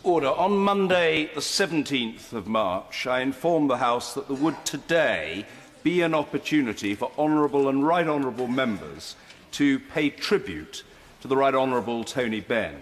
Order. On Monday, the 17th of March, I informed the House that there would today be an opportunity for honourable and right honourable members to pay tribute to the Right Honourable Tony Benn.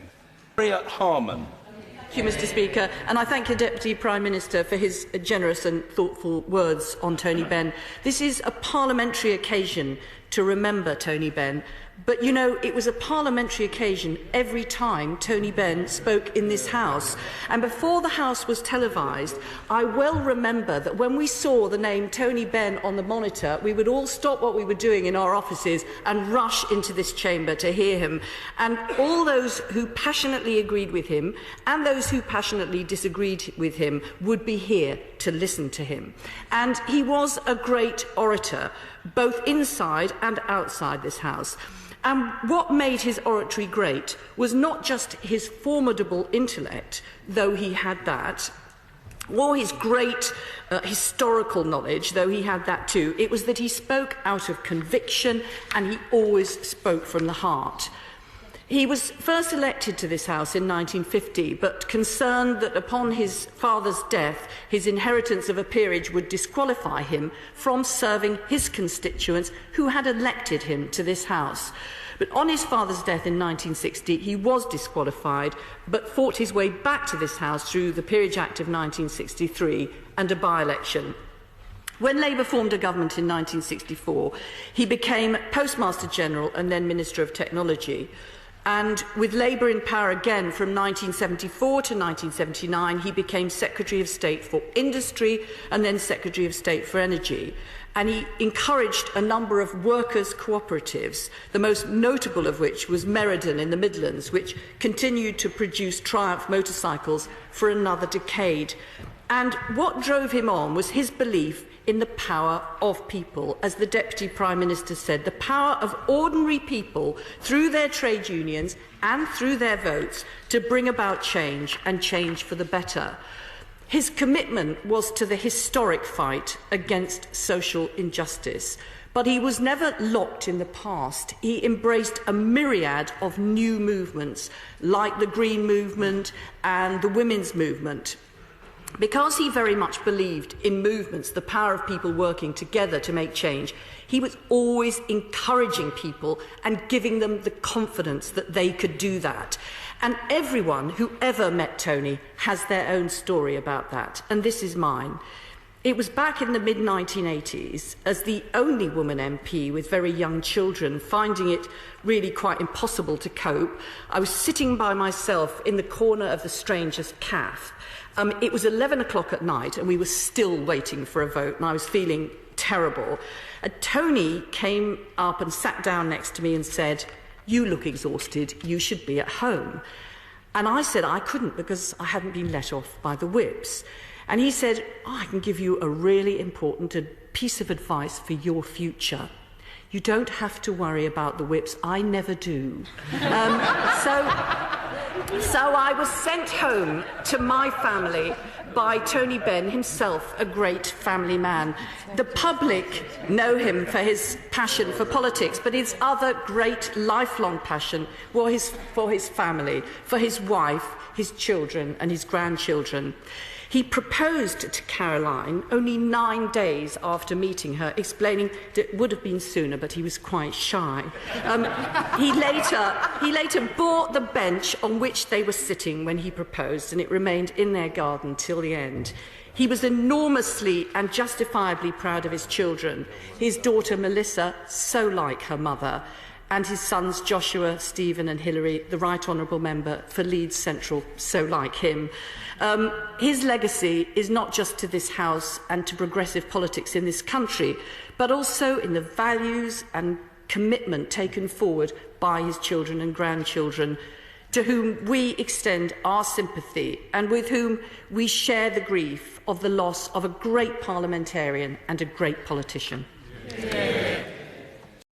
Harriet Harman. Thank you, Mr. Speaker, and I thank the Deputy Prime Minister for his generous and thoughtful words on Tony Benn. This is a parliamentary occasion to remember Tony Benn, but you know, it was a parliamentary occasion every time Tony Benn spoke in this House. And before the House was televised, I well remember that when we saw the name Tony Benn on the monitor, we would all stop what we were doing in our offices and rush into this chamber to hear him. And all those who passionately agreed with him and those who passionately disagreed with him would be here to listen to him. And he was a great orator, both inside and outside this House. And what made his oratory great was not just his formidable intellect, though he had that, or his great historical knowledge, though he had that too. It was that he spoke out of conviction, and he always spoke from the heart. He was first elected to this House in 1950, but concerned that upon his father's death, his inheritance of a peerage would disqualify him from serving his constituents who had elected him to this House. But on his father's death in 1960, he was disqualified, but fought his way back to this House through the Peerage Act of 1963 and a by-election. When Labour formed a government in 1964, he became Postmaster General and then Minister of Technology. And with Labour in power again from 1974 to 1979, he became Secretary of State for Industry and then Secretary of State for Energy. And he encouraged a number of workers' cooperatives, the most notable of which was Meriden in the Midlands, which continued to produce Triumph motorcycles for another decade. And what drove him on was his belief in the power of people. As the Deputy Prime Minister said, the power of ordinary people through their trade unions and through their votes to bring about change, and change for the better. His commitment was to the historic fight against social injustice, but he was never locked in the past. He embraced a myriad of new movements, like the Green Movement and the Women's Movement. Because he very much believed in movements, the power of people working together to make change, he was always encouraging people and giving them the confidence that they could do that. And everyone who ever met Tony has their own story about that, and this is mine. It was back in the mid-1980s, as the only woman MP with very young children, finding it really quite impossible to cope. I was sitting by myself in the corner of the strangest cafe. It was 11 o'clock at night, and we were still waiting for a vote, and I was feeling terrible. Tony came up and sat down next to me and said, "You look exhausted, you should be at home." And I said I couldn't because I hadn't been let off by the whips. And he said, "I can give you a really important piece of advice for your future. You don't have to worry about the whips. I never do." So I was sent home to my family by Tony Benn, himself a great family man. The public know him for his passion for politics, but his other great lifelong passion was for his family, for his wife, his children and his grandchildren. He proposed to Caroline only 9 days after meeting her, explaining that it would have been sooner, but he was quite shy. He later bought the bench on which they were sitting when he proposed, and it remained in their garden till the end. He was enormously and justifiably proud of his children, his daughter Melissa, so like her mother, and his sons Joshua, Stephen and Hilary, the Right Honourable Member for Leeds Central, so like him. His legacy is not just to this House and to progressive politics in this country, but also in the values and commitment taken forward by his children and grandchildren, to whom we extend our sympathy and with whom we share the grief of the loss of a great parliamentarian and a great politician. Yeah.